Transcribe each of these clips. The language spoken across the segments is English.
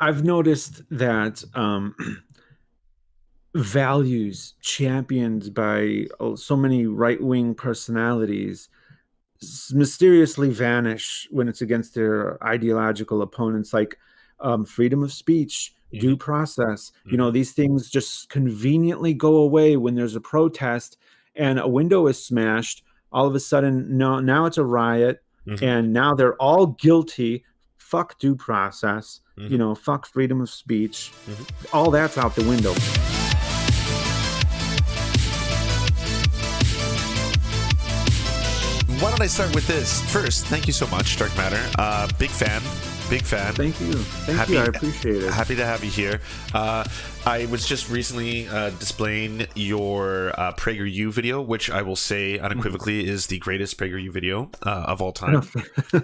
I've noticed that values championed by so many right-wing personalities mysteriously vanish when it's against their ideological opponents, like freedom of speech, due Hmm. process. Hmm. These things just conveniently go away when there's a protest and a window is smashed. All of a sudden, no, now it's a riot, Hmm. and now they're all guilty. Fuck due process. Hmm. Fuck freedom of speech. Hmm. All that's out the window. Why don't I start with this first? Thank you so much, Dark Matter. Big fan, big fan. Thank you. Thank you. I appreciate it. Happy to have you here. I was just recently displaying your PragerU video, which I will say unequivocally is the greatest PragerU video of all time.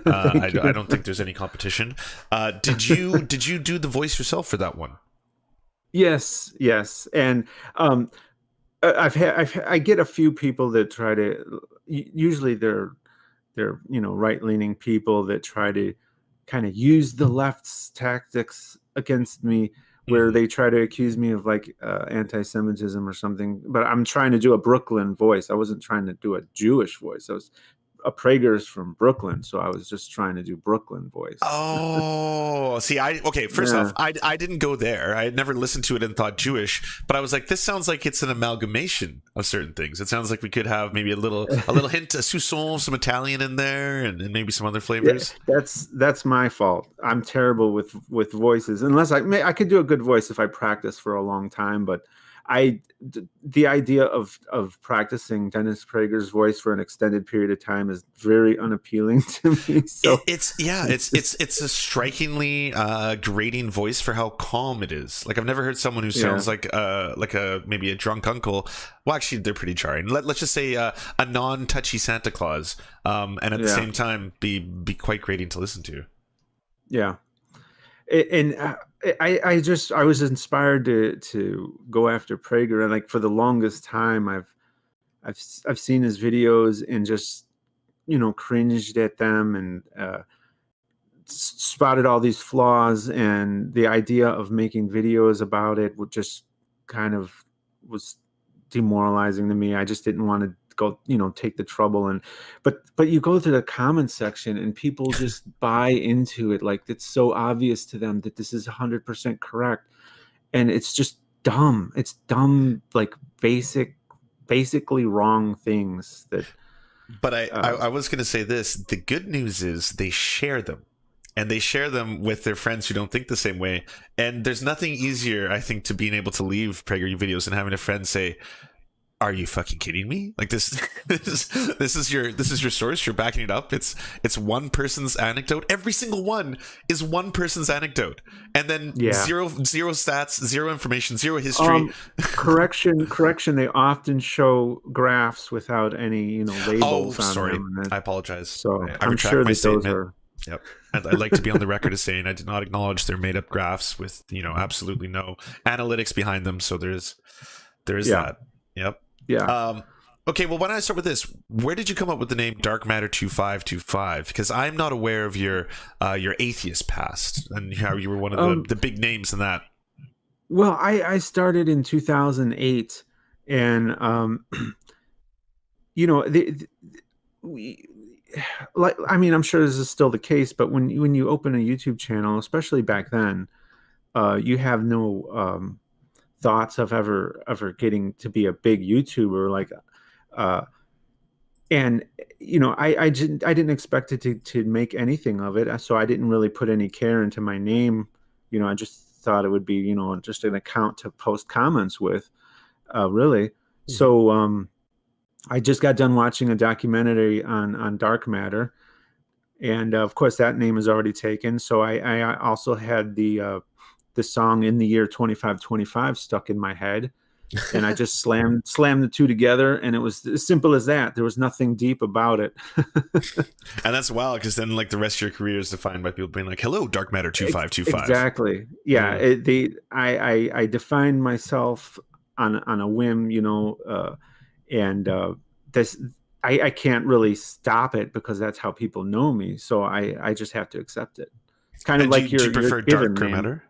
I don't think there's any competition. Did you do the voice yourself for that one? Yes, yes, and I get a few people that try to. Usually, they're right-leaning people that try to kind of use the left's tactics against me, where Hmm. they try to accuse me of like anti-Semitism or something. But I'm trying to do a Brooklyn voice. I wasn't trying to do a Jewish voice. I was a Prager's from Brooklyn, so I was just trying to do Brooklyn voice. Oh, see, okay. First Yeah. off, I didn't go there. I had never listened to it and thought Jewish, but I was like, this sounds like it's an amalgamation of certain things. It sounds like we could have maybe a little hint, a soupçon, some Italian in there, and maybe some other Yeah, flavors. that's my fault. I'm terrible with voices. Unless I could do a good voice if I practice for a long time, but the idea of practicing Dennis Prager's voice for an extended period of time is very unappealing to me. It, So it's yeah, it's it's just it's a strikingly grating voice for how calm it is. Like I've never heard someone who yeah, sounds like a maybe a drunk uncle. Well, actually, they're pretty jarring. Let's just say a non-touchy Santa Claus, and at the yeah, same time be quite grating to listen to. yeah. And I was inspired to go after Prager, and like for the longest time I've seen his videos and just cringed at them and spotted all these flaws, and the idea of making videos about it would just kind of was demoralizing to me. I just didn't want to go, take the trouble. And but you go to the comment section and people just buy into it, like it's so obvious to them that this is 100% correct, and it's just dumb. It's dumb, like basically wrong things that But uh I was going to say this. The good news is they share them. And they share them with their friends who don't think the same way. And there's nothing easier, I think, to being able to leave PragerU videos than having a friend say, "Are you fucking kidding me? Like this, this is your source. You're backing it up. It's one person's anecdote. Every single one is one person's anecdote, and then yeah. zero stats, zero information, zero history. Um, correction. They often show graphs without any, Oh, labels on sorry. them, and I apologize. so I I'm retract sure my that those statement. are. Yep. I'd like to be on the record as saying I did not acknowledge their made up graphs with absolutely no analytics behind them. So there is Yeah, that. Yep. yeah. Um, okay, well, why don't I start with this? Where did you come up with the name Darkmatter2525? Because I'm not aware of your atheist past and how you were one of Um, the big names in that. well, I started in 2008, and we, like, I mean, I'm sure this is still the case, but when you open a YouTube channel, especially back then, you have no thoughts of ever getting to be a big YouTuber, like. Uh, and I didn't expect it to make anything of it, so I didn't really put any care into my name. I just thought it would be just an account to post comments with, really. Mm-hmm. So I just got done watching a documentary on dark matter, and of course that name is already taken, so I also had the song in the year 2525 stuck in my head, and I just slammed the two together, and it was as simple as that. There was nothing deep about it. And that's wild because then like the rest of your career is defined by people being like, "Hello, Darkmatter2525." Exactly. Yeah. Yeah. I defined myself on a whim, and this I can't really stop it because that's how people know me. So I just have to accept it. It's kind of And do like you, do you your prefer given darker name. matter?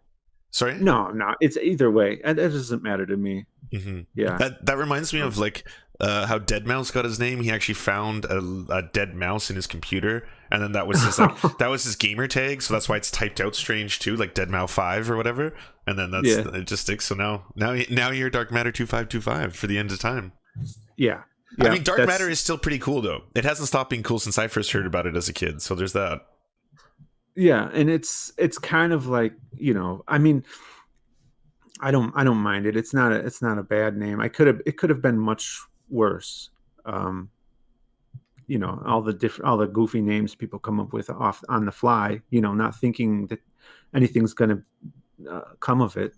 Sorry. No, it's either way. That doesn't matter to me. Hmm. Yeah. That reminds me of like how Dead Mouse got his name. He actually found a dead mouse in his computer, and then that was his that was his gamer tag. So that's why it's typed out strange too, like Dead Mouse 5 or whatever. And then Yeah. it just sticks. So now you're Darkmatter2525 for the end of time. Yeah. I Yeah. mean, Dark Matter is still pretty cool though. It hasn't stopped being cool since I first heard about it as a kid. So there's that. Yeah, and it's kind of like, I mean, I don't mind it. It's not a bad name. It could have been much worse. Um, all the goofy names people come up with off on the fly, not thinking that anything's going to come of it.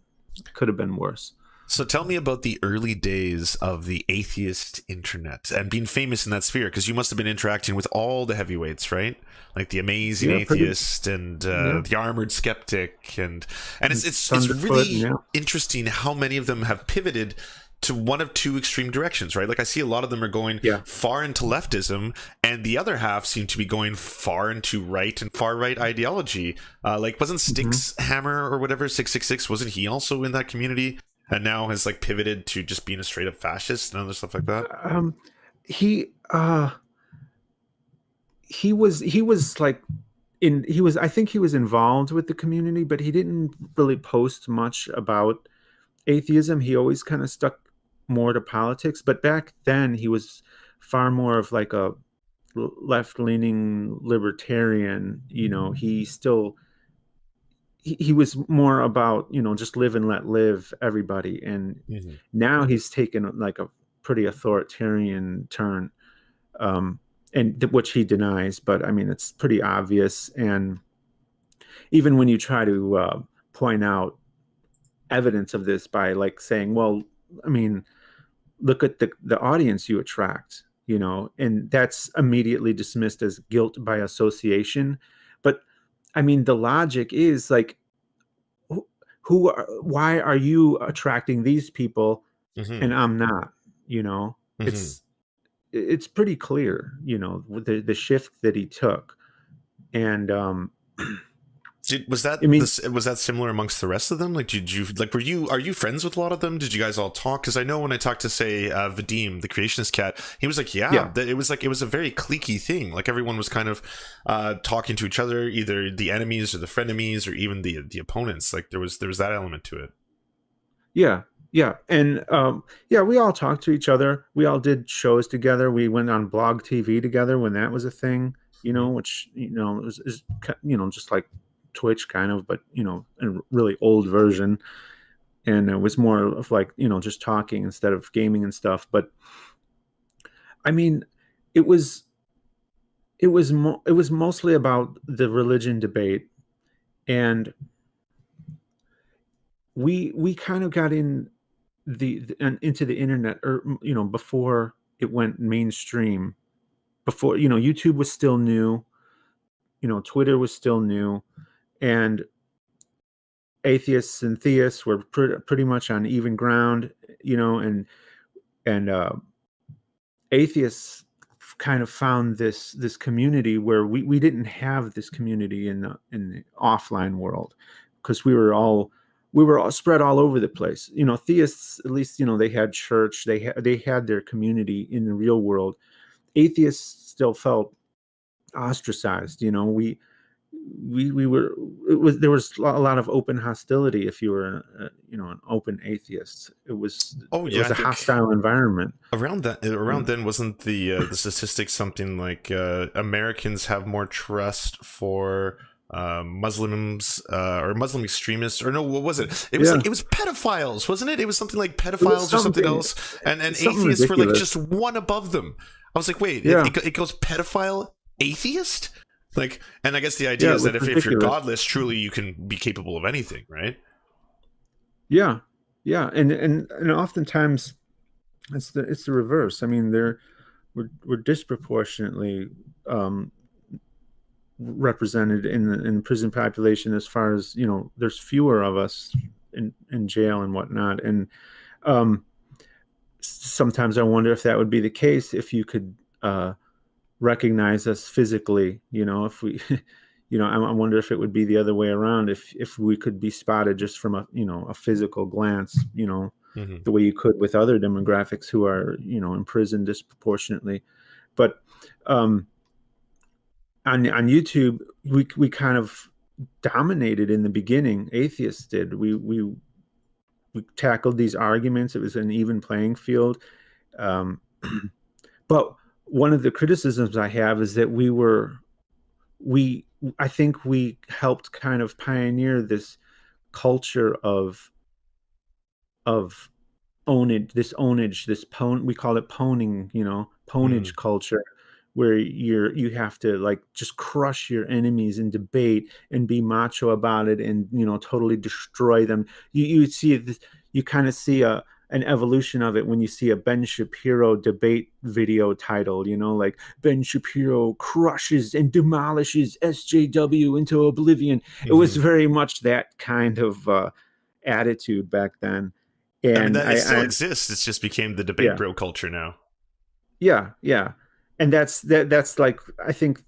Could have been worse. So tell me about the early days of the atheist internet and being famous in that sphere, because you must have been interacting with all the heavyweights, right? Like the amazing atheist and the armored skeptic, and it's really interesting how many of them have pivoted to one of two extreme directions, right? Like I see a lot of them are going far into leftism, and the other half seem to be going far into right and far right ideology. Like wasn't Styx Hammer or whatever 666? Wasn't he also in that community? And now has like pivoted to just being a straight up fascist and other stuff like that. He was like I think he was involved with the community, but he didn't really post much about atheism. He always kind of stuck more to politics, but back then he was far more of like a left-leaning libertarian. He was more about, just live and let live everybody. And now he's taken like a pretty authoritarian turn, and which he denies, but I mean, it's pretty obvious. And even when you try to point out evidence of this by like saying, well, I mean, look at the audience you attract, and that's immediately dismissed as guilt by association. But I mean, the logic is like, why are you attracting these people and I'm not? It's pretty clear, the shift that he took. And was that I mean, was that similar amongst the rest of them? Like, did you like are you friends with a lot of them? Did you guys all talk? Because I know when I talked to say Vadim, the creationist cat, he was like, that it was a very cliquey thing. Like everyone was kind of talking to each other, either the enemies or the frenemies or even the opponents. Like there was that element to it. Yeah, and we all talked to each other. We all did shows together. We went on blog TV together when that was a thing. Which it was just like Twitch kind of, but a really old version. And it was more of like, just talking instead of gaming and stuff. But I mean, it was mostly about the religion debate. And we kind of got into the internet, or before it went mainstream. Before YouTube was still new, Twitter was still new, and atheists and theists were pretty much on even ground, and atheists kind of found this community where we didn't have this community in the offline world, because we were all spread all over the place. Theists, at least, they had church, they had their community in the real world. Atheists still felt ostracized. There was a lot of open hostility if you were an open atheist. It was a hostile environment. Around then, wasn't the statistic something like Americans have more trust for Muslims or Muslim extremists, or no, what was it? It was like, it was pedophiles, wasn't it? It was something like pedophiles or something else, and atheists ridiculous. Were like just one above them. I was like, wait, it goes pedophile, atheist? Like, and I guess the idea is that if you're godless, truly you can be capable of anything, right? Yeah, and oftentimes it's the reverse. I mean, we're disproportionately represented in the prison population, as far as there's fewer of us in jail and whatnot. And sometimes I wonder if that would be the case if you could recognize us physically. If we I wonder if it would be the other way around, if we could be spotted just from a physical glance, Hmm. the way you could with other demographics who are, imprisoned disproportionately. But um, on YouTube, we kind of dominated in the beginning. Atheists did. We tackled these arguments. It was an even playing field. Um, but one of the criticisms I have is that we I think we helped kind of pioneer this culture of ownage, we call it pwning, Mm. pwnage culture, where you have to like just crush your enemies in debate and be macho about it, and totally destroy them. You see this, you kind of see an evolution of it when you see a Ben Shapiro debate video title, like Ben Shapiro crushes and demolishes SJW into oblivion. It was Hmm. very much that kind of attitude back then. I mean, And that it still I exists. It's just became the debate yeah, bro culture now. yeah. And that's like, I think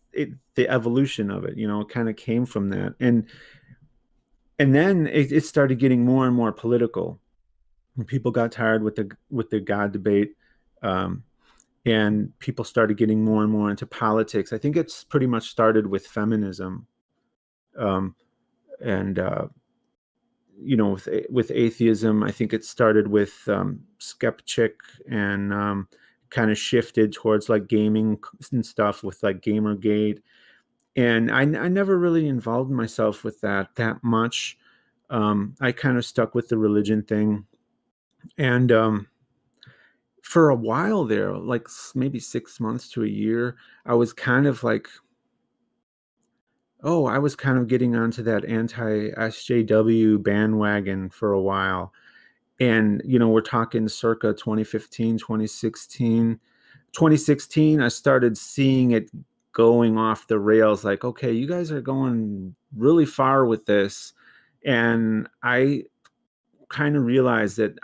the evolution of it, kind of came from that. And then it started getting more and more political. And people got tired with the God debate. Um, and people started getting more and more into politics. I think it's pretty much started with feminism. And with atheism, I think it started with skeptic, and kind of shifted towards like gaming and stuff with like Gamergate. And I never really involved myself with that much. I kind of stuck with the religion thing. And for a while there, like maybe 6 months to a year, I was kind of like, oh, I was kind of getting onto that anti SJW bandwagon for a while. And we're talking circa 2015, 2016. 2016, I started seeing it going off the rails, like, okay, you guys are going really far with this. And I kind of realized that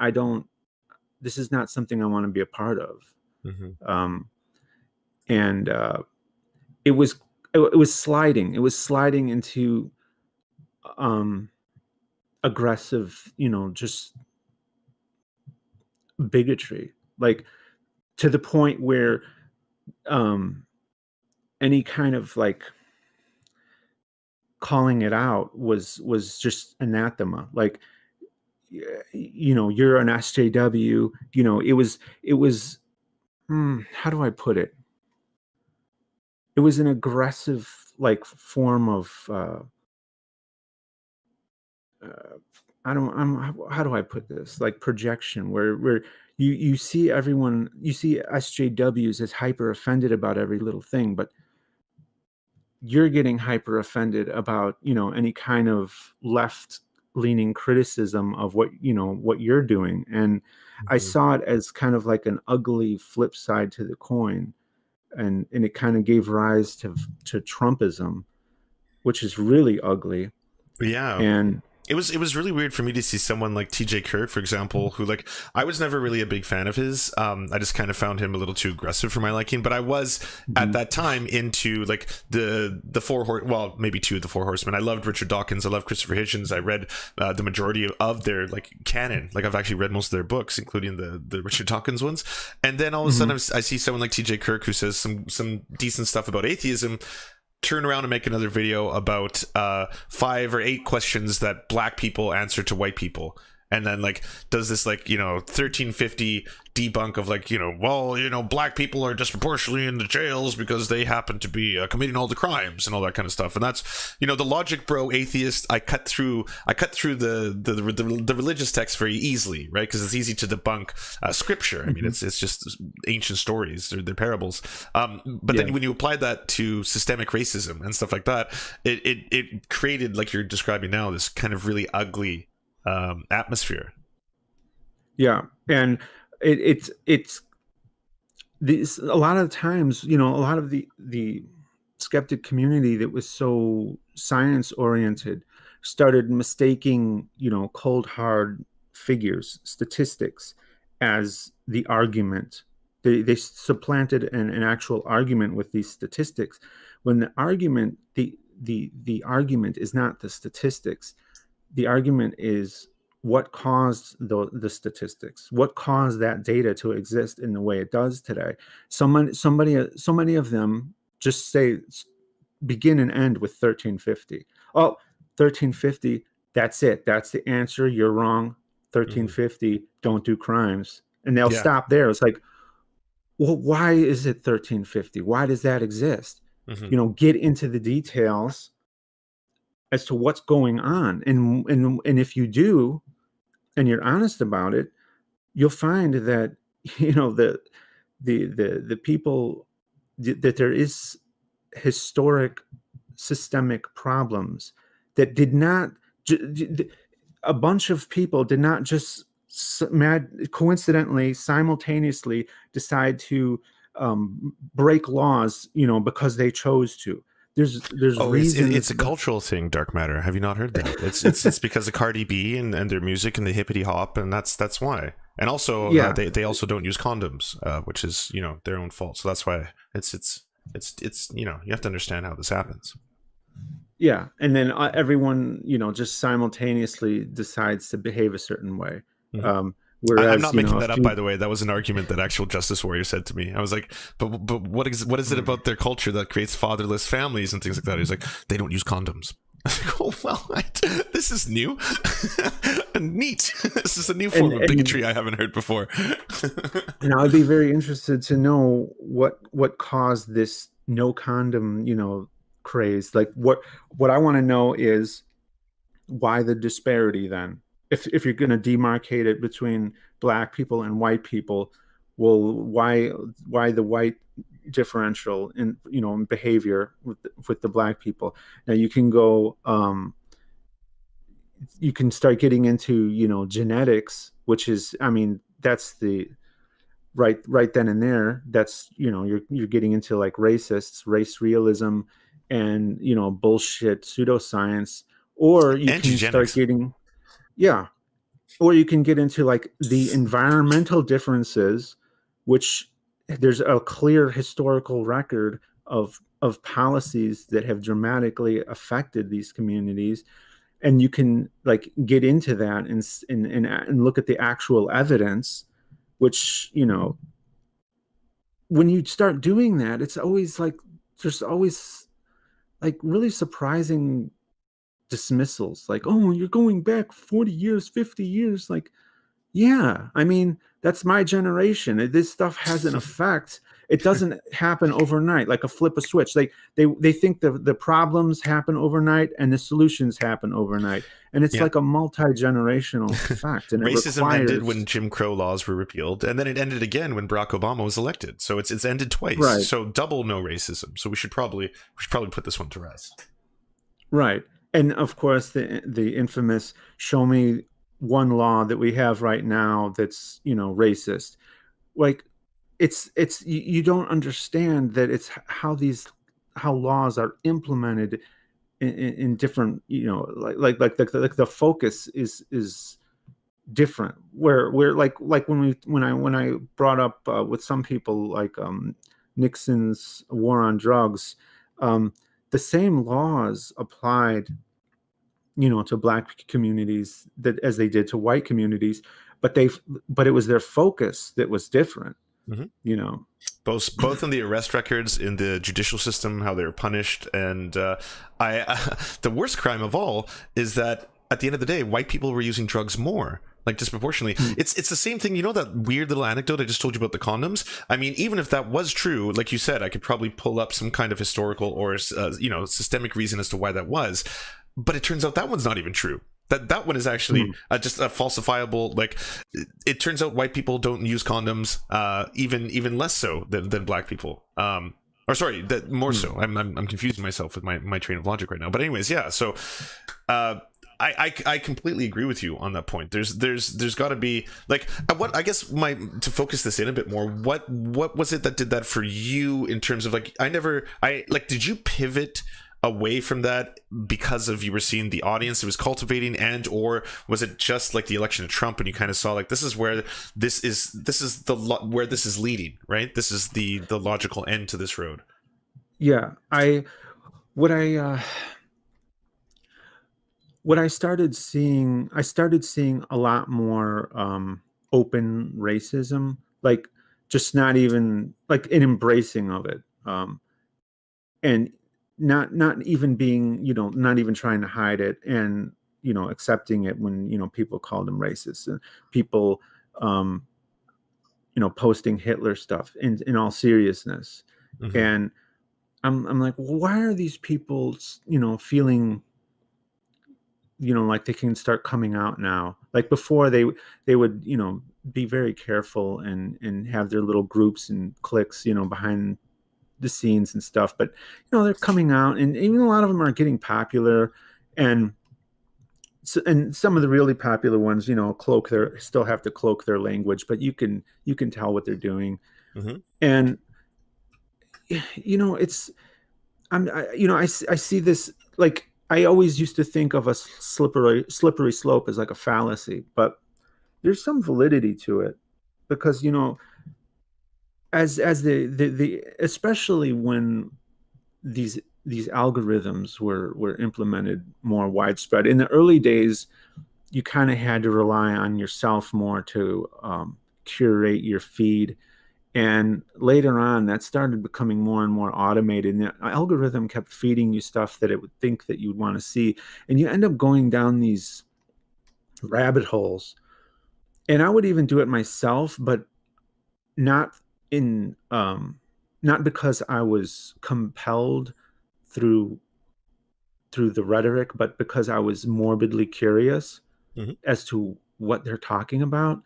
this is not something I want to be a part of. Hmm. um, and it was sliding into um, aggressive, just bigotry, like to the point where um, any kind of like calling it out was just anathema. Like, you're an SJW. It was how do I put it? It was an aggressive like form of uh, I don't I'm how do I put this, like projection, where you see you see SJWs as hyper offended about every little thing, but you're getting hyper offended about any kind of left leaning criticism of what you're doing. And I Hmm. saw it as kind of like an ugly flip side to the coin. And it kind of gave rise to Trumpism, which is really ugly. Yeah. And It was really weird for me to see someone like TJ Kirk, for example, who, like, I was never really a big fan of his. I just kind of found him a little too aggressive for my liking. But I was at Mhm, that time into like the well, maybe two of the Four Horsemen. I loved Richard Dawkins. I loved Christopher Hitchens. I read the majority of their like canon. Like, I've actually read most of their books, including the Richard Dawkins ones. And then all of a sudden mhm, I see someone like TJ Kirk who says some decent stuff about atheism, turn around and make another video about 5 or 8 questions that black people answer to white people, and then like does this like 1350 debunk of like, well, black people are disproportionately in the jails because they happen to be committing all the crimes and all that kind of stuff. And that's, the logic bro atheist. I cut through the religious text very easily, right? Because it's easy to debunk scripture. I mean, mhm. it's just ancient stories, they're parables. But Yeah, then when you apply that to systemic racism and stuff like that, it created, like you're describing now, this kind of really ugly atmosphere. yeah. And it's these a lot of times, a lot of the skeptic community that was so science oriented started mistaking, cold hard figures, statistics, as the argument. They supplanted an actual argument with these statistics, when the argument, the argument is not the statistics. The argument is what caused the statistics, what caused that data to exist in the way it does today. So many of them just say, begin and end with 1350. Oh, 1350, that's it. That's the answer. You're wrong. 1350, don't do crimes. And they'll stop there. It's like, well, why is it 1350? Why does that exist? Get into the details as to what's going on. And if you do, and you're honest about it, you'll find that, the people, that there is historic systemic problems that did not, a bunch of people did not just coincidentally, simultaneously decide to break laws, because they chose to. There's reasons. It's a cultural thing, Dark Matter. Have you not heard that? It's because of Cardi B and their music and the hippity hop, and that's why. And also, they also don't use condoms, which is their own fault. So that's why it's you have to understand how this happens. Yeah, and then everyone just simultaneously decides to behave a certain way. Whereas, I'm not making that up, by the way. That was an argument that actual Justice Warrior said to me. I was like, but what is it about their culture that creates fatherless families and things like that? He's like, they don't use condoms. I was like, oh, well, this is new. Neat. This is a new form of bigotry I haven't heard before. And I'd be very interested to know what caused this no condom, craze. Like what I want to know is why the disparity then? If you're going to demarcate it between black people and white people, well, why the white differential in in behavior with the black people? Now you can go, you can start getting into genetics, which is, that's the right then and there. That's you're getting into like racists, race realism, and bullshit pseudoscience, or you can start getting. Yeah. Or you can get into like the environmental differences, which there's a clear historical record of policies that have dramatically affected these communities. And you can like get into that and look at the actual evidence, which, when you start doing that, it's always like, there's always like really surprising dismissals, like, oh, you're going back 40 years, 50 years. Like, yeah, that's my generation. This stuff has an effect. It doesn't happen overnight, like a flip a switch. Like they think the problems happen overnight and the solutions happen overnight. And it's like a multi-generational effect. And racism ended when Jim Crow laws were repealed, and then it ended again when Barack Obama was elected. So it's ended twice. Right. So double no racism. So we should probably put this one to rest. Right. And of course, the infamous show me one law that we have right now that's racist. Like it's you don't understand that it's how laws are implemented in different like the focus is different. Where like when I brought up with some people like Nixon's war on drugs. The same laws applied, to black communities as they did to white communities, but it was their focus that was different. Both in the arrest records, in the judicial system, how they were punished, and the worst crime of all is that at the end of the day, white people were using drugs more. Like disproportionately. It's the same thing. That weird little anecdote I just told you about the condoms? Even if that was true, like you said, I could probably pull up some kind of historical or systemic reason as to why that was. But it turns out that one's not even true. That one is actually just a falsifiable. Like it turns out white people don't use condoms, even less so than black people. Or sorry, that more so. I'm confusing myself with my train of logic right now. But anyways, yeah. So. I completely agree with you on that point. There's got to be like what I guess to focus this in a bit more. What was it that did that for you in terms of like did you pivot away from that because of you were seeing the audience it was cultivating, and or was it just like the election of Trump and you kind of saw like this is where this is leading, right? This is the logical end to this road. Yeah, what I started seeing a lot more open racism, like just not even like an embracing of it, and not even being, not even trying to hide it, and accepting it when people called them racist, and people um, posting Hitler stuff in all seriousness. Hmm. And I'm like, well, why are these people feeling like they can start coming out now? Like before, they would be very careful and have their little groups and cliques behind the scenes and stuff. But they're coming out, and even a lot of them are getting popular. And and some of the really popular ones cloak their still have to cloak their language, but you can tell what they're doing. Hmm. And it's I see this, like, I always used to think of a slippery slope as like a fallacy, but there's some validity to it, because as the especially when these these algorithms were implemented more widespread in the early days, you kind of had to rely on yourself more to curate your feed. And later on, that started becoming more and more automated. And the algorithm kept feeding you stuff that it would think that you'd want to see. And you end up going down these rabbit holes. And I would even do it myself, but not in not because I was compelled through through the rhetoric, but because I was morbidly curious Hmm. as to what they're talking about.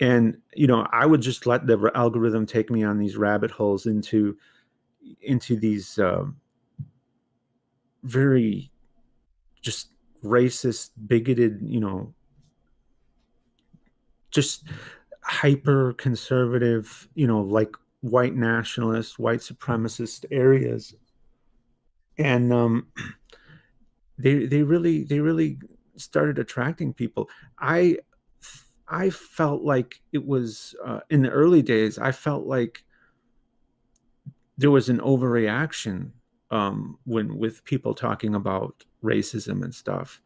And I would just let the algorithm take me on these rabbit holes into these very just racist, bigoted, just hyper conservative, like white nationalist, white supremacist areas. And they really started attracting people. I I felt like it was in the early days. I felt like there was an overreaction when with people talking about racism and stuff,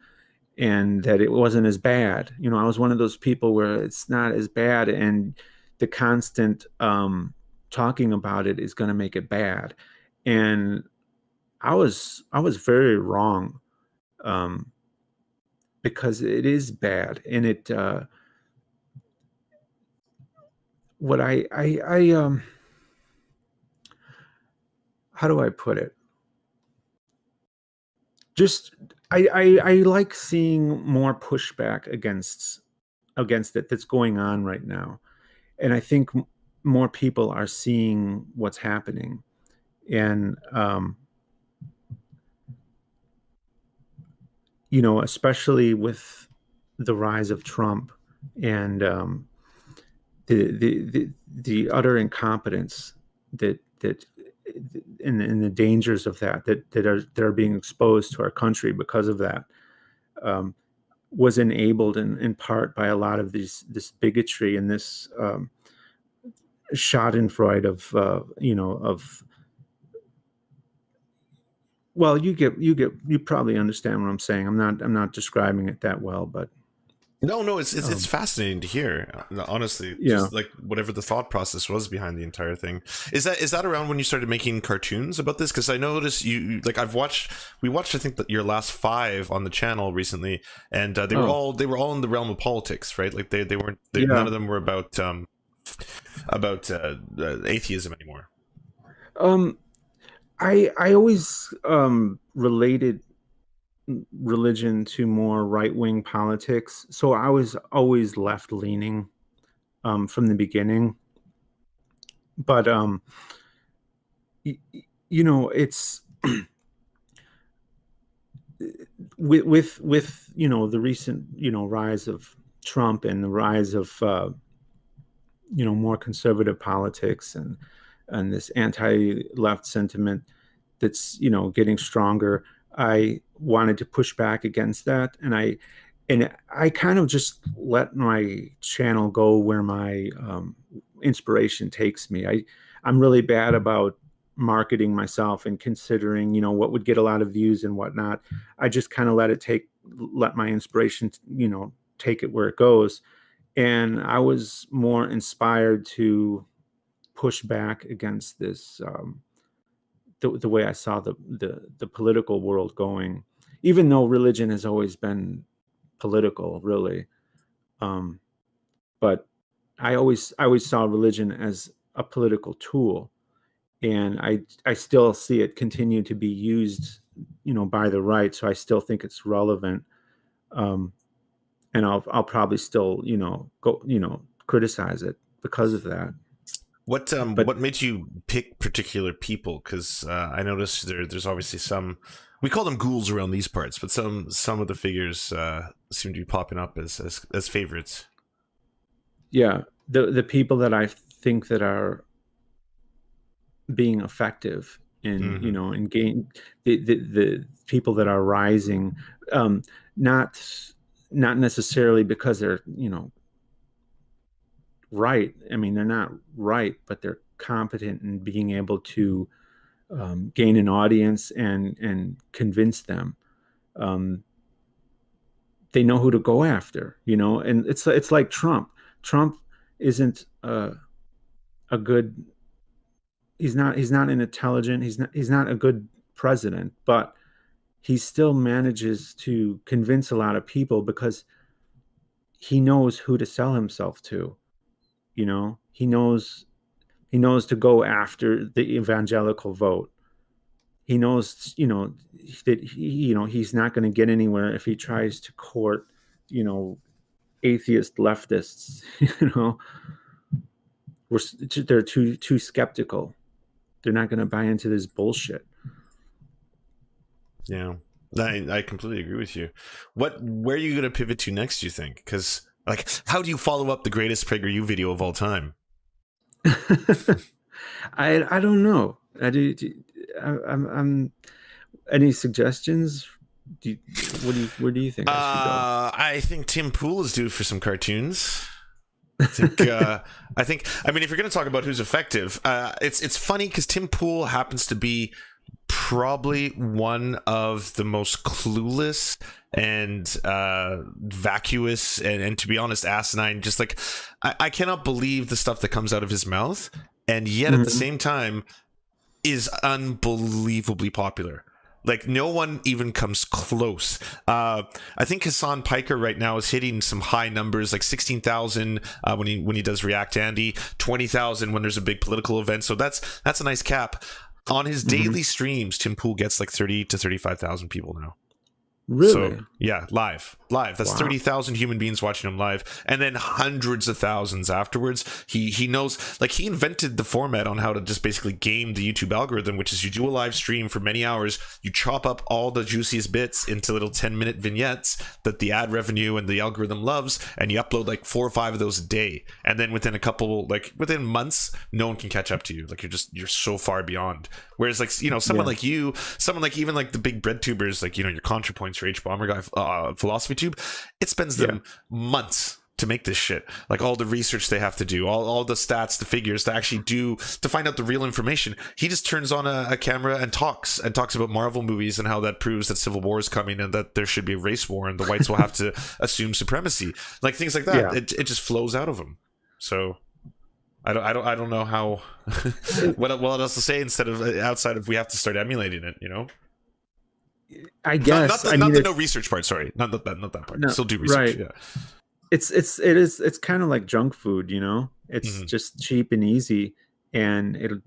and that it wasn't as bad. I was one of those people where it's not as bad, and the constant talking about it is going to make it bad. And I was very wrong, um, because it is bad, and it what I how do I put it? Just I like seeing more pushback against it that's going on right now, and I think more people are seeing what's happening. And especially with the rise of Trump, and the utter incompetence that and the dangers of that are being exposed to our country because of that, um, was enabled in part by a lot of this bigotry and this Schadenfreude of, well, you probably understand what I'm saying. I'm not describing it that well, but No, no, it's um, fascinating to hear. Honestly, yeah. just like whatever the thought process was behind the entire thing. Is that around when you started making cartoons about this? Because I noticed like we watched I think your last 5 on the channel recently, and Oh, they were all in the realm of politics, right? Like they weren't none yeah. of them were about atheism anymore. Um, I always related religion to more right wing politics, so I was always left leaning from the beginning. But it's with the recent rise of Trump and the rise of more conservative politics, and this anti-left sentiment that's getting stronger. I wanted to push back against that, and I kind of just let my channel go where my inspiration takes me. I'm really bad about marketing myself and considering what would get a lot of views and whatnot. I just kind of let it let my inspiration, take it where it goes. And I was more inspired to push back against this, the way I saw the political world going, even though religion has always been political, really. But I always saw religion as a political tool, and I still see it continue to be used, by the right. So I still think it's relevant, and I'll probably still, go, criticize it because of that. What made you pick particular people? Because I noticed there's obviously some, we call them ghouls around these parts, but some of the figures seem to be popping up as favorites. Yeah, the people that I think that are being effective in, in gain, the people that are rising, not necessarily because they're, right. I mean, they're not right, but they're competent in being able to gain an audience and convince them. They know who to go after, and it's like Trump. Trump isn't a good. He's not an intelligent. He's not a good president, but he still manages to convince a lot of people because he knows who to sell himself to. He knows to go after the evangelical vote. He knows, that he's not going to get anywhere if he tries to court, atheist leftists. They're too skeptical. They're not going to buy into this bullshit. Yeah, I completely agree with you. Where are you going to pivot to next, do you think? Because, like, how do you follow up the greatest PragerU video of all time? I don't know. I'm any suggestions? Where do you think I should go? I think Tim Pool is due for some cartoons. I think I mean, if you're going to talk about who's effective, it's funny because Tim Pool happens to be probably one of the most clueless and vacuous and to be honest, asinine. Just like I cannot believe the stuff that comes out of his mouth, and yet at the same time is unbelievably popular. Like, no one even comes close. I think Hassan Piker right now is hitting some high numbers, like 16,000 when he does React Andy, 20,000 when there's a big political event. So that's a nice cap. On his daily streams, Tim Pool gets like 30 to 35,000 people now. Really? So, yeah, live. That's 30,000 human beings watching him live, and then hundreds of thousands afterwards. He knows, like, he invented the format on how to just basically game the YouTube algorithm, which is you do a live stream for many hours, you chop up all the juiciest bits into little 10-minute vignettes that the ad revenue and the algorithm loves, and you upload like 4 or 5 of those a day, and then within within months, no one can catch up to you. Like, you're so far beyond. Whereas, like, someone like you, someone like even like the big bread tubers, like, your ContraPoints or H Bomber guy, Philosophy Tube, it spends them months to make this shit. Like, all the research they have to do, all the stats, the figures to actually to find out the real information. He just turns on a camera and talks about Marvel movies and how that proves that civil war is coming and that there should be a race war and the whites will have to assume supremacy, like things like that. It just flows out of him. So I don't know how what else to say outside of we have to start emulating it, I guess not the no research part. Sorry, not that part. No, still do research. Right. Yeah. It's kind of like junk food, It's just cheap and easy, and it'll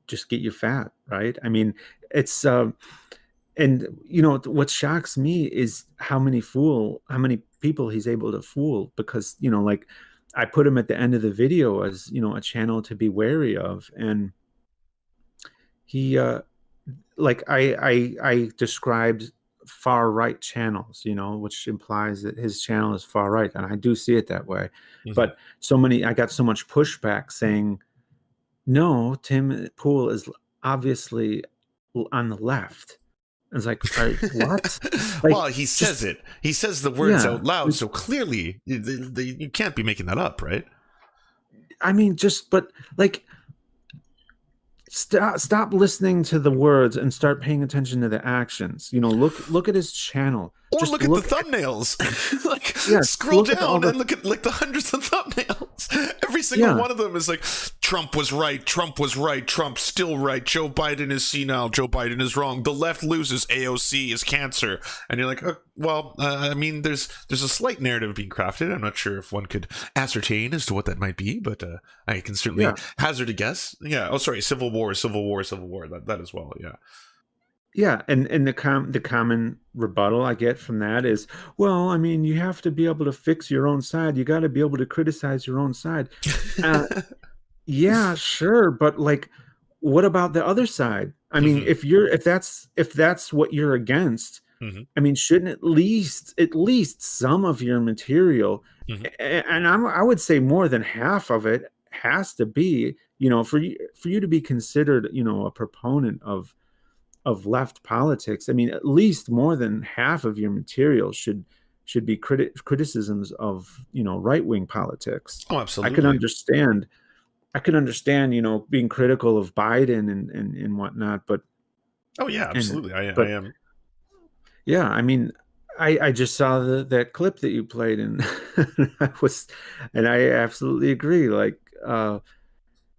just get you fat, right? I mean, it's and what shocks me is how many people he's able to fool, because like, I put him at the end of the video as a channel to be wary of, and he like I described far right channels, which implies that his channel is far right, and I do see it that way. But I got so much pushback saying, no, Tim Pool is obviously on the left. I was like, what? Like, well, he says it. He says the words out loud, so clearly you can't be making that up, right? I mean, but like, stop listening to the words and start paying attention to the actions. You know, look at his channel. Or Just look at the look thumbnails. Like, yeah, scroll look at all down the and look at like the hundreds of thumbnails. Every single one of them is like, Trump was right, Trump was right, Trump's still right, Joe Biden is senile, Joe Biden is wrong, the left loses, AOC is cancer. And you're like, oh, well, I mean, there's a slight narrative being crafted. I'm not sure if one could ascertain as to what that might be, but I can certainly hazard a guess. Yeah. Oh, sorry, Civil War, Civil War, Civil War. That as well. Yeah. Yeah, and the common rebuttal I get from that is, well, I mean, you have to be able to fix your own side. You got to be able to criticize your own side. Yeah, sure, but like, what about the other side? I mean, if that's what you're against, I mean, shouldn't at least some of your material, and I would say more than half of it has to be, you know, for you to be considered, you know, a proponent of left politics. I mean, at least more than half of your material should be criticisms of, you know, right-wing politics. Oh, absolutely. I can understand, you know, being critical of Biden and whatnot, but oh yeah, absolutely. I am. Yeah, I mean, I just saw that clip that you played, and I absolutely agree. Like,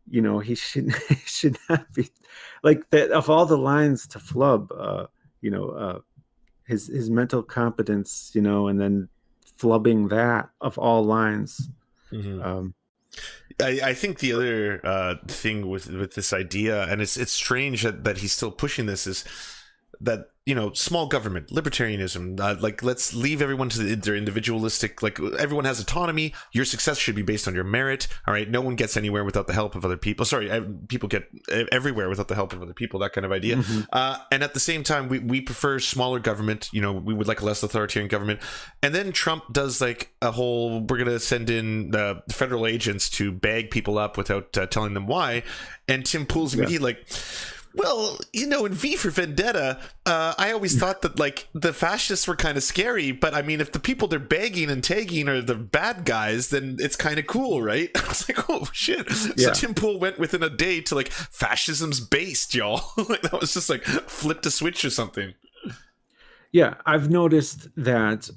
you know, he should not be like that. Of all the lines to flub, you know, his mental competence, you know, and then flubbing that of all lines. I think the other thing with this idea, and it's strange that he's still pushing this, is that, you know, small government, libertarianism, like, let's leave everyone to their individualistic, like, everyone has autonomy, your success should be based on your merit, all right, no one gets anywhere without the help of other people, people get everywhere without the help of other people, that kind of idea. And at the same time, we prefer smaller government, you know, we would like a less authoritarian government. And then Trump does like a whole, we're going to send in federal agents to bag people up without telling them why. And Tim Pool's immediately like, well, you know, in V for Vendetta, I always thought that, like, the fascists were kind of scary, but I mean, if the people they're bagging and tagging are the bad guys, then it's kind of cool, right? I was like, oh shit. So Tim Pool went within a day to like, fascism's based, y'all. Like, that was just like flipped a switch or something. Yeah, I've noticed that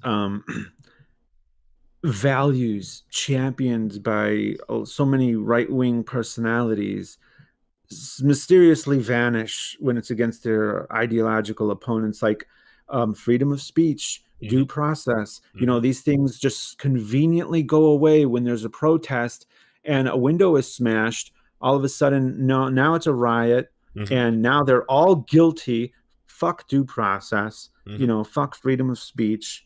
values championed by so many right-wing personalities mysteriously vanish when it's against their ideological opponents, like freedom of speech, due process. You know, these things just conveniently go away when there's a protest and a window is smashed. All of a sudden, now it's a riot, and now they're all guilty. Fuck due process. You know, fuck freedom of speech.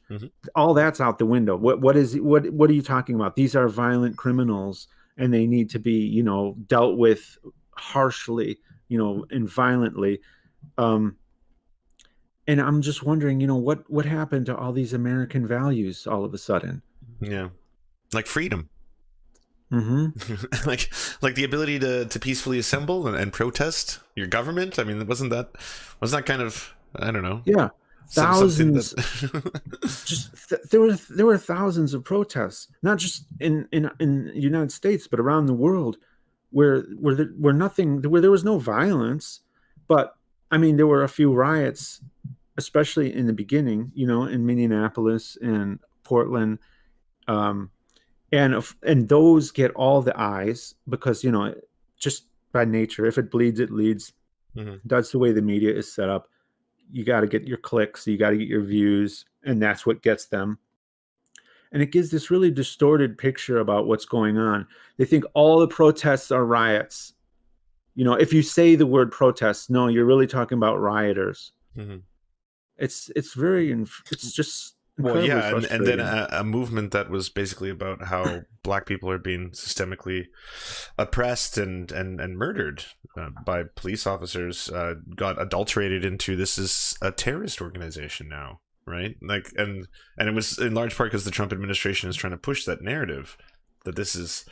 All that's out the window. What are you talking about? These are violent criminals, and they need to be, you know, dealt with harshly, you know, and violently. And I'm just wondering, you know, what happened to all these American values all of a sudden? Yeah, like freedom. like the ability to peacefully assemble and protest your government. I mean, wasn't that kind of, I don't know. Yeah, thousands. There were thousands of protests, not just in the United States, but around the world, where there was no violence, but I mean, there were a few riots, especially in the beginning, you know, in Minneapolis and Portland, and those get all the eyes because, you know, just by nature, if it bleeds, it leads. That's the way the media is set up. You got to get your clicks, you got to get your views, and that's what gets them. And it gives this really distorted picture about what's going on. They think all the protests are riots. You know, if you say the word protests, no, you're really talking about rioters. It's just well, yeah, and then a movement that was basically about how black people are being systemically oppressed and murdered by police officers got adulterated into, this is a terrorist organization now. Right, like, and it was in large part because the Trump administration is trying to push that narrative that this is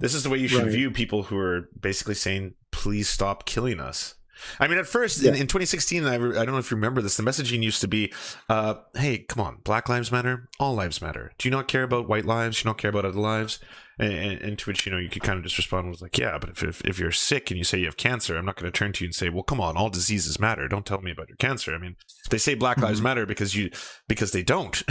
the way you should view people who are basically saying, please stop killing us. I mean, at first Yeah. in 2016, I don't know if you remember this. The messaging used to be, "Hey, come on, Black Lives Matter, all lives matter. Do you not care about white lives? Do you not care about other lives?" And to which you could kind of just respond was like, "Yeah, but if you're sick and you say you have cancer, I'm not going to turn to you and say, well, come on, all diseases matter. Don't tell me about your cancer. I mean, they say Black Lives Matter because they don't,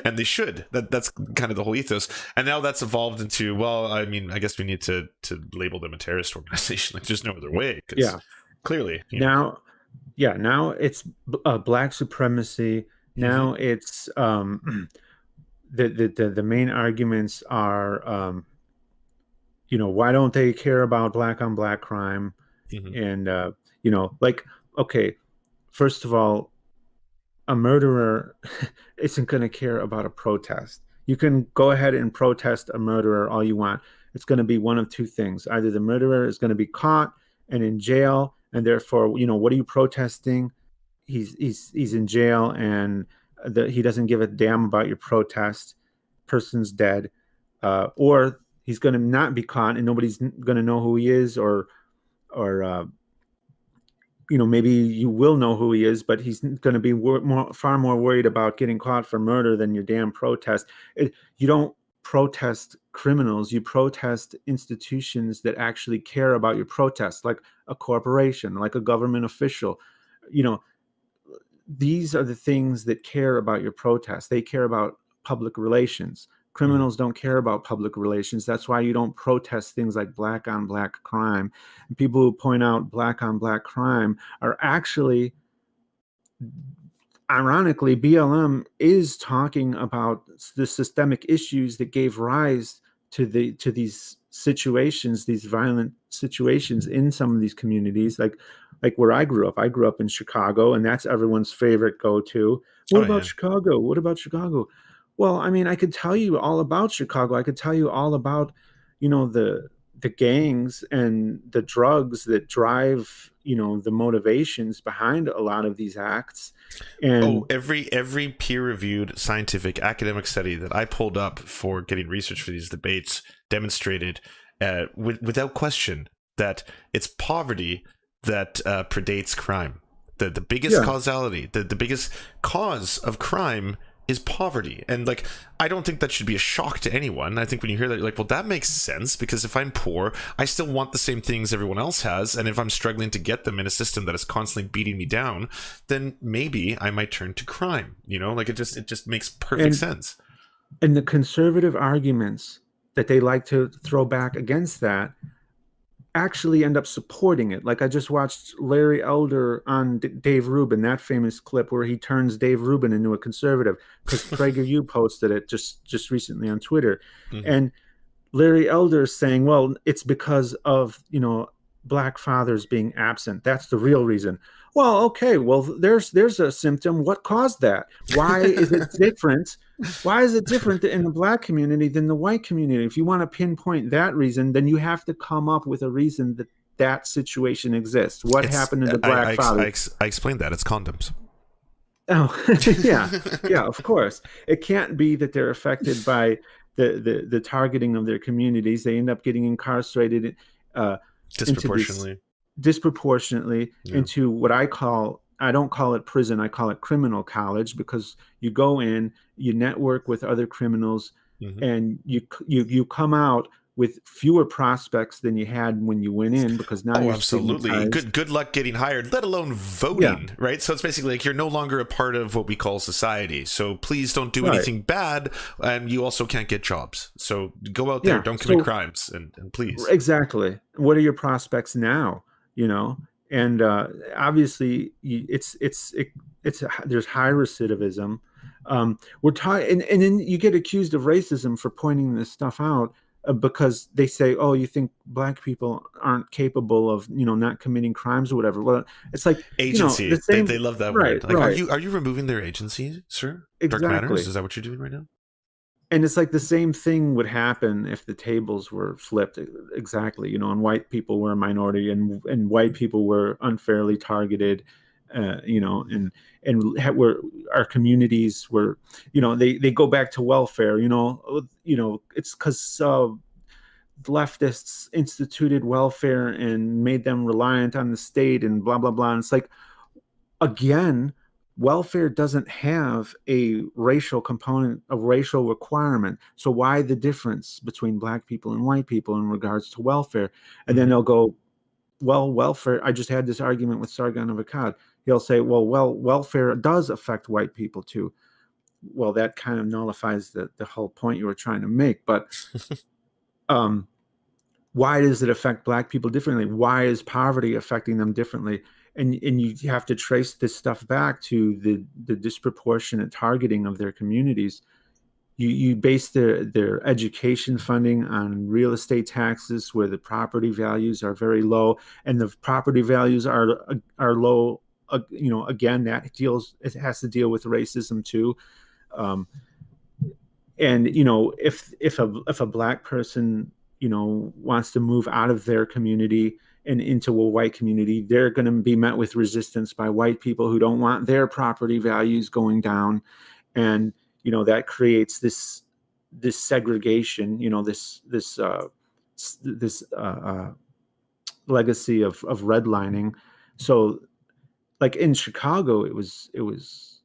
and they should. That's kind of the whole ethos. And now that's evolved into, well, I mean, I guess we need to label them a terrorist organization. Like, there's no other way. Yeah. Clearly, now it's black supremacy. Now it's the main arguments are why don't they care about black on black crime? And like, okay, first of all, a murderer isn't going to care about a protest. You can go ahead and protest a murderer all you want. It's going to be one of two things: either the murderer is going to be caught and in jail, and therefore, what are you protesting? He's in jail, and he doesn't give a damn about your protest. Person's dead, or he's going to not be caught, and nobody's going to know who he is, or maybe you will know who he is, but he's going to be far more worried about getting caught for murder than your damn protest. You don't protest criminals. You protest institutions that actually care about your protest, like a corporation, like a government official. These are the things that care about your protest. They care about public relations. Criminals don't care about public relations. That's why you don't protest things like black on black crime. And people who point out black on black crime are actually, ironically, BLM is talking about the systemic issues that gave rise to these situations, these violent situations in some of these communities, like where I grew up. I grew up in Chicago, and that's everyone's favorite go-to. What about Chicago? What about Chicago? Well, I mean, I could tell you all about Chicago. I could tell you all about, the gangs and the drugs that drive, the motivations behind a lot of these acts. And every peer-reviewed scientific academic study that I pulled up for getting research for these debates demonstrated, without question, that it's poverty that predates crime. The biggest causality, the biggest cause of crime is poverty. And like, I don't think that should be a shock to anyone. I think when you hear that, you're like, well, that makes sense, because if I'm poor, I still want the same things everyone else has, and if I'm struggling to get them in a system that is constantly beating me down, then maybe I might turn to crime. Like, it just makes perfect sense. And the conservative arguments that they like to throw back against that actually end up supporting it. Like, I just watched Larry Elder on Dave Rubin, that famous clip where he turns Dave Rubin into a conservative, because PragerU posted it just recently on Twitter. And Larry Elder is saying, well, it's because of, black fathers being absent. That's the real reason. Well, okay, well, there's a symptom. What caused that? Why is it different? Why is it different in the black community than the white community? If you want to pinpoint that reason, then you have to come up with a reason that situation exists. What happened to the black father? I explained that. It's condoms. Oh, yeah, of course. It can't be that they're affected by the targeting of their communities. They end up getting incarcerated disproportionately into what I don't call it prison. I call it criminal college, because you go in, you network with other criminals, and you come out with fewer prospects than you had when you went in, because now you're absolutely good luck getting hired, let alone voting. Right? So it's basically like, you're no longer a part of what we call society, so please don't do anything bad, and you also can't get jobs, so go out there, don't commit crimes, and please. Exactly. What are your prospects now? And obviously there's high recidivism. We're talking, and then you get accused of racism for pointing this stuff out, because they say, oh, you think black people aren't capable of, not committing crimes or whatever. Well, it's like agency. They love that word. Like, are you removing their agency, sir? Exactly. Dark Matters? Is that what you're doing right now? And it's like the same thing would happen if the tables were flipped. Exactly. And white people were a minority, and white people were unfairly targeted, and our communities were, they go back to welfare, it's because leftists instituted welfare and made them reliant on the state and blah blah blah. And it's like, again, welfare doesn't have a racial component, a racial requirement. So why the difference between black people and white people in regards to welfare? And then they'll go, well, welfare. I just had this argument with Sargon of Akkad. He'll say, well, welfare does affect white people too. Well, that kind of nullifies the whole point you were trying to make. But why does it affect black people differently? Why is poverty affecting them differently? And you have to trace this stuff back to the disproportionate targeting of their communities. You base their education funding on real estate taxes, where the property values are very low, and the property values are low. Again, it has to deal with racism too. And if a black person wants to move out of their community and into a white community, they're going to be met with resistance by white people who don't want their property values going down. And that creates this segregation, this legacy of redlining. So like in Chicago, it was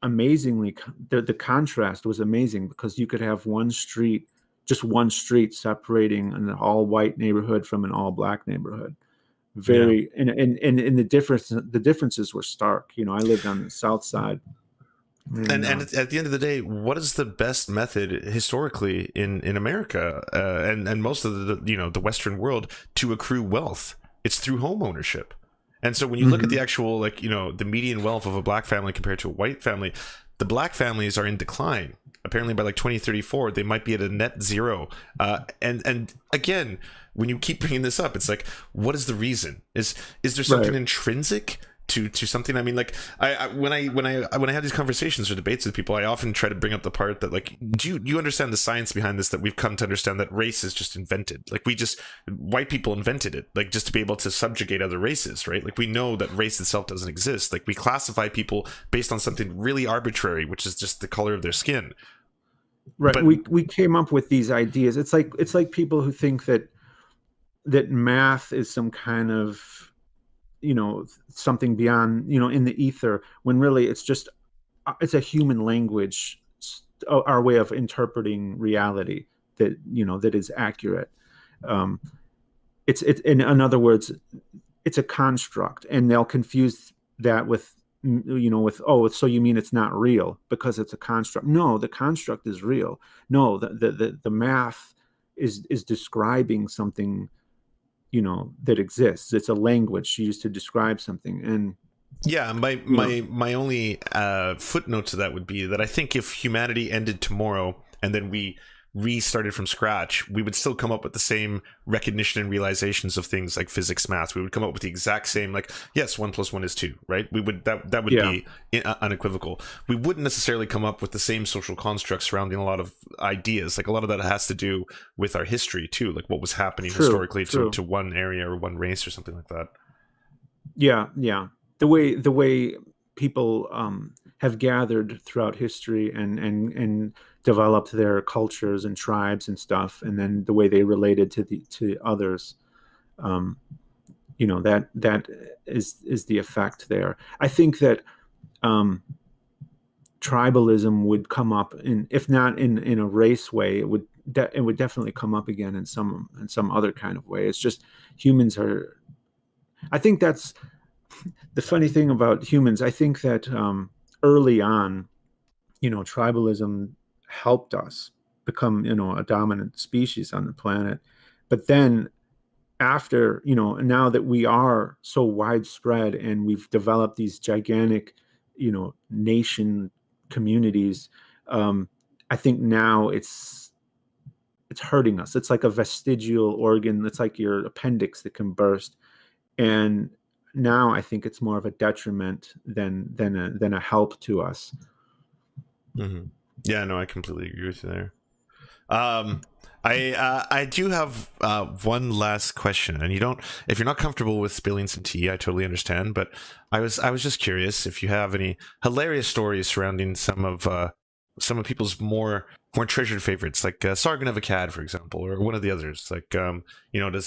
amazingly, the contrast was amazing, because you could have just one street separating an all white neighborhood from an all black neighborhood. And the differences were stark. I lived on the south side. And at the end of the day, what is the best method historically in America and most of the Western world to accrue wealth? It's through home ownership. And so when you look at the actual, the median wealth of a black family compared to a white family, the black families are in decline. Apparently by 2034, they might be at a net zero. And again, when you keep bringing this up, it's like, what is the reason? Is there something intrinsic to something? I mean, when I have these conversations or debates with people, I often try to bring up the part that do you understand the science behind this, that we've come to understand that race is just invented. White people invented it, just to be able to subjugate other races, right? We know that race itself doesn't exist. We classify people based on something really arbitrary, which is just the color of their skin. Right. But we came up with these ideas. It's like people who think that math is some kind of something beyond, in the ether, when really it's a human language, our way of interpreting reality that is accurate. It's in other words, it's a construct, and they'll confuse that with so you mean it's not real because it's a construct. No, the construct is real. No, the math is describing something that exists. It's a language used to describe something. And my only footnote to that would be that I think if humanity ended tomorrow and then we restarted from scratch, we would still come up with the same recognition and realizations of things like physics, math. We would come up with the exact same, yes, 1 + 1 is 2, right? We would that would be unequivocal. We wouldn't necessarily come up with the same social constructs surrounding a lot of ideas. A lot of that has to do with our history too, what was happening historically to one area or one race or something like that. Yeah. The way people have gathered throughout history and developed their cultures and tribes and stuff, and then the way they related to others, that is the effect there. I think that tribalism would come up if not in a race way, it would definitely come up again in some other kind of way. It's just humans are. I think that's the funny thing about humans. I think that early on, tribalism helped us become, a dominant species on the planet. But then after, now that we are so widespread and we've developed these gigantic, nation communities, I think now it's hurting us. It's like a vestigial organ. It's like your appendix that can burst. And now I think it's more of a detriment than a help to us. Mm-hmm. Yeah, no, I completely agree with you there. I do have one last question, and if you're not comfortable with spilling some tea, I totally understand. But I was just curious if you have any hilarious stories surrounding some of some of people's more treasured favorites, like Sargon of Akkad, for example, or one of the others. Like, does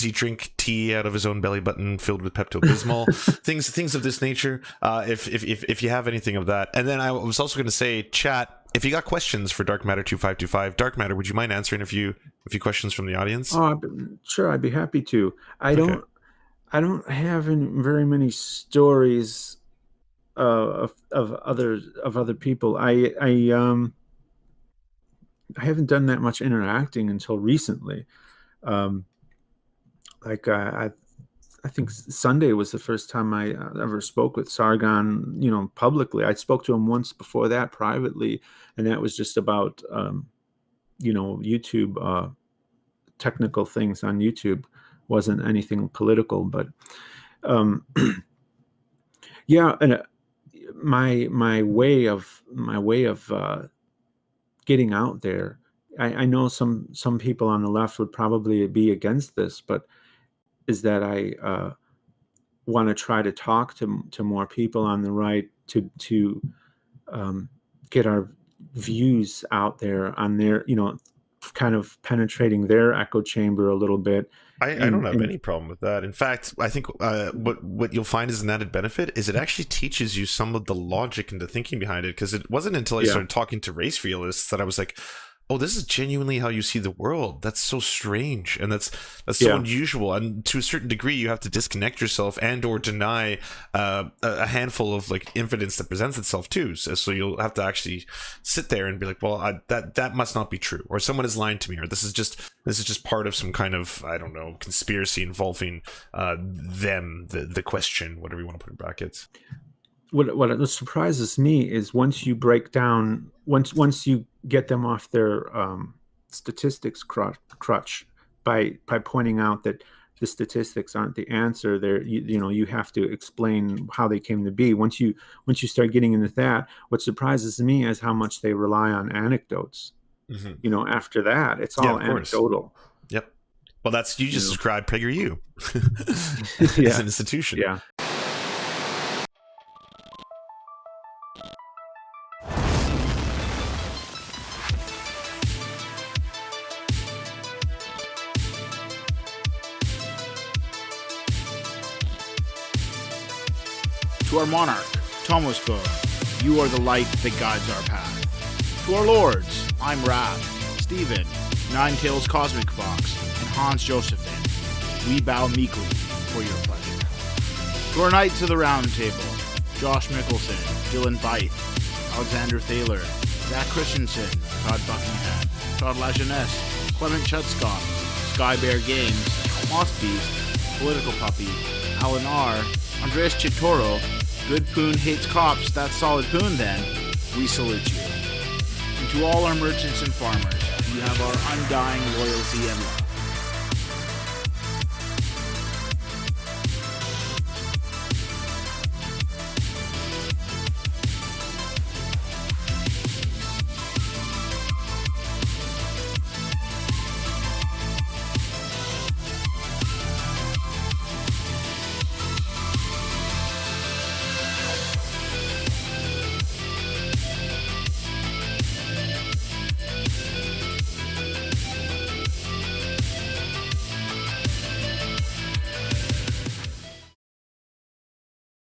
he drink tea out of his own belly button filled with Pepto Bismol? things of this nature. If you have anything of that, and then I was also going to say, chat. If you got questions for Darkmatter2525, Darkmatter, would you mind answering a few questions from the audience? Oh, sure, I'd be happy to. I don't have very many stories of other people. I haven't done that much interacting until recently. I think Sunday was the first time I ever spoke with Sargon, publicly. I spoke to him once before that privately, and that was just about, YouTube, technical things on YouTube. Wasn't anything political, but yeah. And my way of getting out there. I know some people on the left would probably be against this, but is that I want to try to talk to more people on the right to get our views out there on their, kind of penetrating their echo chamber a little bit. I don't have any problem with that. In fact, I think what you'll find is an added benefit is it actually teaches you some of the logic and the thinking behind it, because it wasn't until I started talking to race realists that I was like, oh, this is genuinely how you see the world. That's so strange, and that's so unusual. And to a certain degree, you have to disconnect yourself and or deny a handful of like evidence that presents itself too. So you'll have to actually sit there and be like, well, that must not be true, or someone is lying to me, or this is just part of some kind of, I don't know, conspiracy involving the question, whatever you want to put in brackets. What surprises me is once you break down, once you get them off their statistics crutch by pointing out that the statistics aren't the answer. There, you have to explain how they came to be. Once you start getting into that, what surprises me is how much they rely on anecdotes. Mm-hmm. After that, it's all anecdotal. Yep. Well, that's you just described PragerU as an institution. Yeah. To our monarch, Thomas Bow, you are the light that guides our path. To our lords, I'm Rab, Stephen, Ninetails Cosmic Fox, and Hans Josephine, we bow meekly for your pleasure. To our knights of the Round Table, Josh Mickelson, Dylan Byth, Alexander Thaler, Zach Christensen, Todd Buckingham, Todd Lajeunesse, Clement Schutzkopf, Skybear Games, Moss Beast, Political Puppy, Alan R., Andreas Chitoro, Good Poon Hates Cops, that's solid poon then, we salute you. And to all our merchants and farmers, you have our undying loyalty and love.